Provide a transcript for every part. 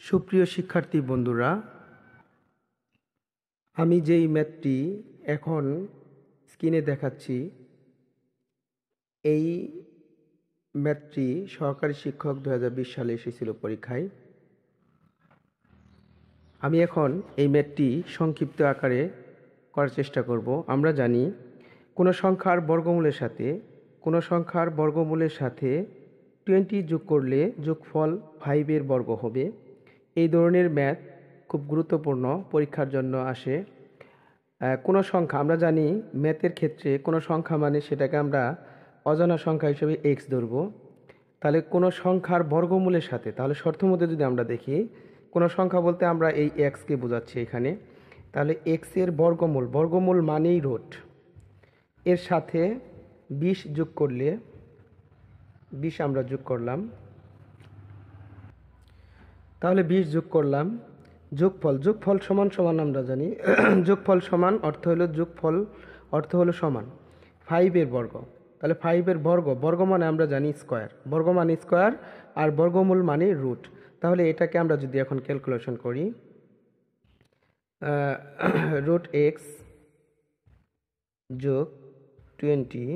সুপ্রিয় শিক্ষার্থী বন্ধুরা, আমি যেই ম্যাথটি এখন স্ক্রিনে দেখাচ্ছি, এই ম্যাথটি সহকারী শিক্ষক 2020 সালে এসেছিল পরীক্ষায়। আমি এখন এই ম্যাথটি সংক্ষিপ্ত আকারে করার চেষ্টা করব। আমরা জানি কোনো সংখ্যার বর্গমূলের সাথে 20 যোগ করলে যোগফল 5 এর বর্গ হবে। এই ধরনের ম্যাথ খুব গুরুত্বপূর্ণ, পরীক্ষার জন্য আসে। কোনো সংখ্যা, আমরা জানি ম্যাথের ক্ষেত্রে কোনো সংখ্যা মানে সেটাকে আমরা অজানা সংখ্যা হিসেবে এক্স ধরব। তাহলে কোনো সংখ্যার বর্গমূলের সাথে, তাহলে শর্ত মধ্যে যদি আমরা দেখি, কোনো সংখ্যা বলতে আমরা এই এক্সকে বোঝাচ্ছি এখানে। তাহলে এক্সের বর্গমূল মানেই রুট, এর সাথে 20 যোগ করলে 20 আমরা যোগ করলাম, তাহলে 20 যোগ করলাম। যোগফল সমান আমরা জানি যোগফল সমান অর্থ হলো সমান 5 এর বর্গ। তাহলে 5 এর বর্গ মানে আমরা জানি স্কোয়ার, বর্গ মানে স্কোয়ার, আর বর্গমূল মানে রুট। তাহলে এটাকে আমরা যদি এখন ক্যালকুলেশন করি, রুট এক্স যোগ 20,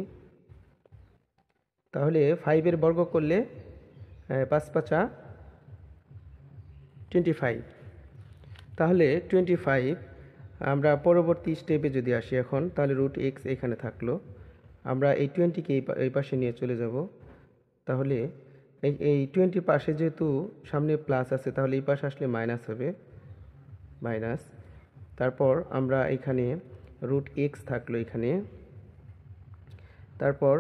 তাহলে 5 এর বর্গ করলে 5 5 25। তাহলে 25, আমরা পরবর্তী স্টেপে যদি আসি এখন, তাহলে রুট এক্স এখানে থাকলো, আমরা এই 20কে এই পাশে নিয়ে চলে যাব। তাহলে এই 20 পাশে যেহেতু সামনে প্লাস আছে, তাহলে এই পাশে আসলে মাইনাস হবে, মাইনাস। তারপর আমরা এখানে রুট এক্স থাকলো এখানে। তারপর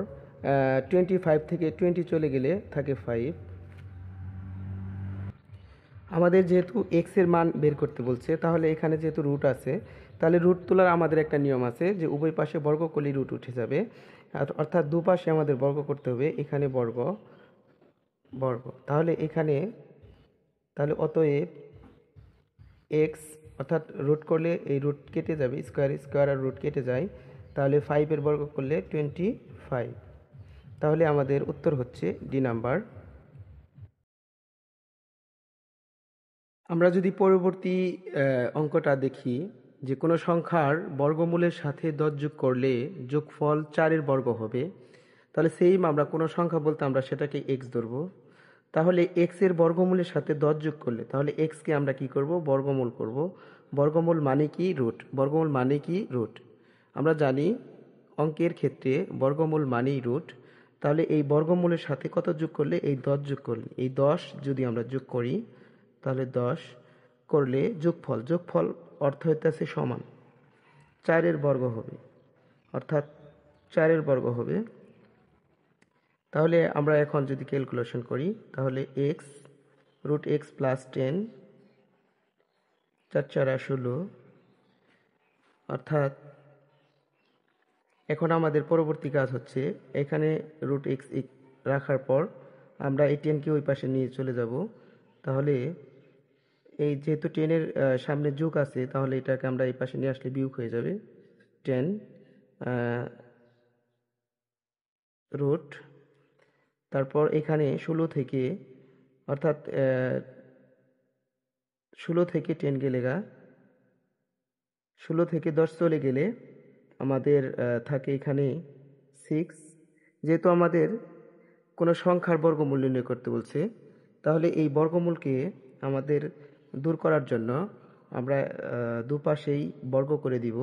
25 থেকে 20 চলে গেলে থাকে 5। আমাদের যেহেতু এক্স এর মান বের করতে বলছে, তাহলে এখানে যেহেতু রুট আছে, তাহলে রুট তোলার আমাদের একটা নিয়ম আছে যে উভয় পাশে বর্গ করলেই রুট উঠে যাবে, অর্থাৎ দুপাশে আমাদের বর্গ করতে হবে। এখানে বর্গ, তাহলে এখানে, তাহলে অতএব এক্স, অর্থাৎ রুট করলে এই রুট কেটে যাবে, স্কোয়ার আর রুট কেটে যায়, তাহলে 5 এর বর্গ করলে 25। তাহলে আমাদের উত্তর হচ্ছে ডি নাম্বার। আমরা যদি পরবর্তী অঙ্কটা দেখি, যে কোনো সংখ্যার বর্গমূলের সাথে 10 যোগ করলে যোগফল 4 এর বর্গ হবে। তাহলে সেইম আমরা কোনো সংখ্যা বলতে আমরা সেটাকে এক্স ধরব। তাহলে এক্স এর বর্গমূলের সাথে 10 যোগ করলে, তাহলে এক্সকে আমরা কি করব, বর্গমূল করব। বর্গমূল মানে কি, রুট। আমরা জানি অঙ্কের ক্ষেত্রে বর্গমূল মানেই রুট। তাহলে এই বর্গমূলের সাথে কত যোগ করলে, এই 10 যোগ করলে, এই 10 যদি আমরা যোগ করি, তাহলে 10 করলে যোগফল অর্থ হইতেছে সমান 4 এর বর্গ হবে, অর্থাৎ 4 এর বর্গ হবে। তাহলে আমরা এখন যদি ক্যালকুলেশন করি, তাহলে এক্স, রুট এক্স প্লাস 10, 4 4 16, অর্থাৎ এখন আমাদের পরবর্তী কাজ হচ্ছে, এখানে রুট এক্স রাখার পর আমরা এই 10কে ওই পাশে নিয়ে চলে যাব। তাহলে এই যেহেতু 10 এর সামনে যোগ আছে, তাহলে এটাকে আমরা এই পাশে নিয়ে আসলে বিয়োগ হয়ে যাবে। 10 রুট, তারপর এখানে 16 থেকে, অর্থাৎ 16 থেকে 10 গেলে 16 থেকে 10 চলে গেলে আমাদের থাকে এখানে 6। যেহেতু আমাদের কোনো সংখ্যার বর্গমূল নির্ণয় করতে বলছে, তাহলে এই বর্গমূলকে আমাদের দূর করার জন্য আমরা দুপাশেই বর্গ করে দিব।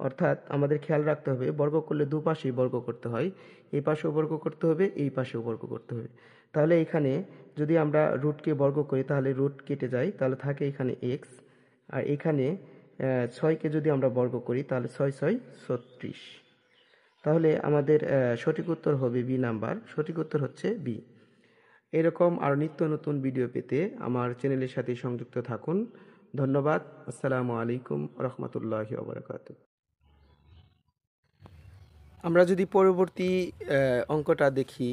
অর্থাৎ আমাদের খেয়াল রাখতে হবে, বর্গ করলে দুপাশেই বর্গ করতে হয়, এই পাশেও বর্গ করতে হবে, এই পাশেও বর্গ করতে হবে। তাহলে এখানে যদি আমরা রুটকে বর্গ করি, তাহলে রুট কেটে যায়, তাহলে থাকে এখানে এক্স। আর এখানে 6কে যদি আমরা বর্গ করি, তাহলে 6 6 36। তাহলে আমাদের সঠিক উত্তর হবে বি নাম্বার, সঠিক উত্তর হচ্ছে বি। এরকম আর নিত্য নতুন ভিডিও পেতে আমার চ্যানেলের সাথে সংযুক্ত থাকুন। ধন্যবাদ। আসসালামু আলাইকুম রহমতুল্লাহি ওয়া বারাকাতুহু। আমরা যদি পরবর্তী অঙ্কটা দেখি,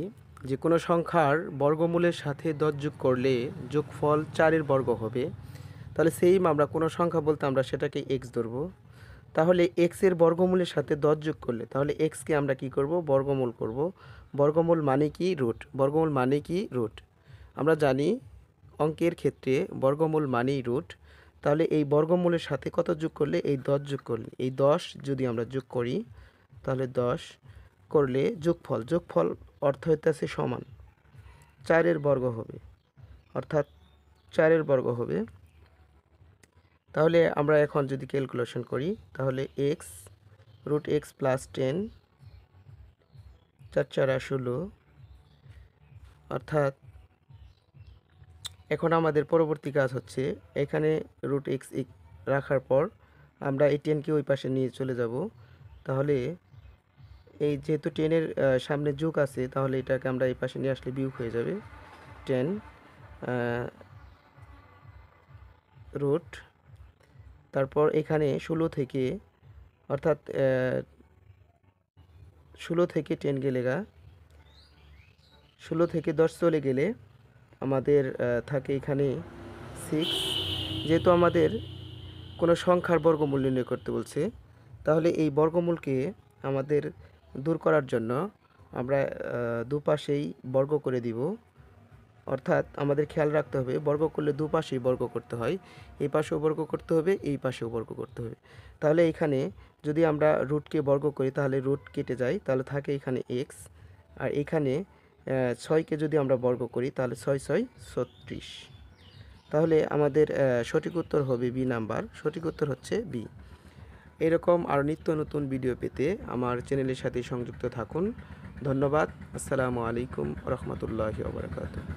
যে কোনো সংখ্যার বর্গমূলের সাথে 10 যোগ করলে যোগফল 4 এর বর্গ হবে। তাহলে সেইম আমরা কোনো সংখ্যা বলতে আমরা সেটাকে এক্স ধরব। তাহলে এক্স এর বর্গমূলের সাথে 10 যোগ করলে, তাহলে এক্সকে আমরা কি করব, বর্গমূল করব। বর্গমূল মানে কি, রুট। আমরা জানি অঙ্কের ক্ষেত্রে বর্গমূল মানেই রুট, তাহলে এই বর্গমূলের সাথে কত যোগ করলে? এই 10 যোগ করলে, এই 10 যদি আমরা যোগ করি তাহলে 10 করলে যোগফল অর্থ হইতেছে সমান 4-এর বর্গ হবে, অর্থাৎ 4-এর বর্গ হবে। তাহলে আমরা এখন যদি ক্যালকুলেশন করি তাহলে এক্স রুট এক্স প্লাস 10 4 4 16, অর্থাৎ এখন আমাদের পরবর্তী কাজ হচ্ছে এখানে রুট এক্স রাখার পর আমরা এই 10কে ওই পাশে নিয়ে চলে যাব। তাহলে এই যেহেতু 10-এর সামনে যোগ আছে, তাহলে এটাকে আমরা এই পাশে নিয়ে আসলে বিয়োগ হয়ে যাবে 10 রুট, তারপর এখানে 16 থেকে, অর্থাৎ 16 থেকে 10 গেলে 16 থেকে 10 চলে গেলে আমাদের থাকে এখানে 6। যেহেতু আমাদের কোনো সংখ্যার বর্গমূল নির্ণয় করতে বলছে, তাহলে এই বর্গমূলকে আমাদের দূর করার জন্য আমরা দুপাশেই বর্গ করে দিব। অর্থাৎ আমাদের খেয়াল রাখতে হবে বর্গ করলে দুপাশেই বর্গ করতে হয়, এই পাশেও বর্গ করতে হবে, এই পাশেও বর্গ করতে হবে। তাহলে এখানে যদি আমরা রুটকে বর্গ করি তাহলে রুট কেটে যায়, তাহলে থাকে এখানে এক্স, আর এখানে 6কে যদি আমরা বর্গ করি তাহলে 6 6 36। তাহলে আমাদের সঠিক উত্তর হবে বি নাম্বার, সঠিক উত্তর হচ্ছে বি। এরকম আর নিত্য নতুন ভিডিও পেতে আমার চ্যানেলের সাথে সংযুক্ত থাকুন। ধন্যবাদ। আসসালামু আলাইকুম রহমতুল্লাহি ওয়া বারাকাতুহু।